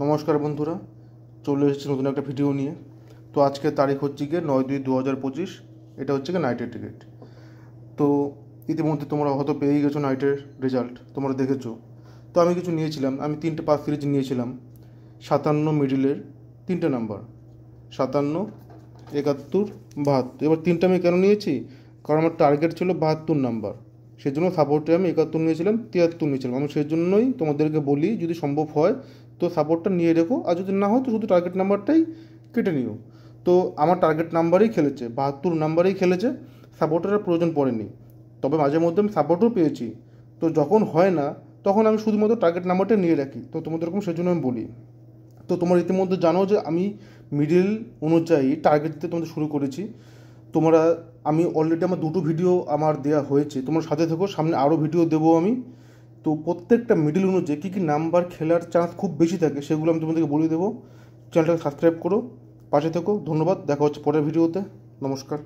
নমস্কার বন্ধুরা, চলে এসেছি নতুন একটা ভিডিও নিয়ে। তো আজকে তারিখ হচ্ছে গিয়ে 9/2/2025। এটা হচ্ছে গিয়ে নাইটের টিকিট। তো ইতিমধ্যে তোমরা হয়তো পেয়েই গেছো নাইটের রেজাল্ট, তোমরা দেখেছো। তো আমি কিছু নিয়েছিলাম, আমি 3টে পাস সিরিজ নিয়েছিলাম। 57 মিডিলের 3টে নাম্বার, 57, 71, 72। এবার 3টে আমি কেন নিয়েছি? কারণ আমার টার্গেট ছিল 72 নাম্বার, সেই জন্য সাপোর্টে আমি 71 নিয়েছিলাম, 73 নিয়েছিলাম। আমি সেই জন্যই তোমাদেরকে বলি, যদি সম্ভব হয় তো সাপোর্টটা নিয়ে রেখো, আর যদি না হয় তো শুধু টার্গেট নাম্বারটাই কেটে নিও। তো আমার টার্গেট নাম্বারেই খেলেছে, 72 নাম্বারেই খেলেছে, সাপোর্টের প্রয়োজন পড়েনি। তবে মাঝে মধ্যে আমি সাপোর্টও পেয়েছি। তো যখন হয় না তখন আমি শুধুমাত্র টার্গেট নাম্বারটা নিয়ে রাখি। তো তোমাদের এরকম সেই জন্য আমি বলি। তো তোমরা ইতিমধ্যে জানো যে আমি মিডিল অনুযায়ী টার্গেট দিতে তোমাদের শুরু করেছি। তোমরা, আমি অলরেডি আমার 2টো ভিডিও আমার দেওয়া হয়েছে, তোমরা সাথে থেকো, সামনে আরও ভিডিও দেবো আমি। তো প্রত্যেকটা মিডিল অনুযায়ী কী কী নাম্বার খেলার চান্স খুব বেশি থাকে সেগুলো আমি তোমাদেরকে বলে দেবো। চ্যানেলটাকে সাবস্ক্রাইব করো, পাশে থেকো। ধন্যবাদ, দেখা হচ্ছে পরের ভিডিওতে। নমস্কার।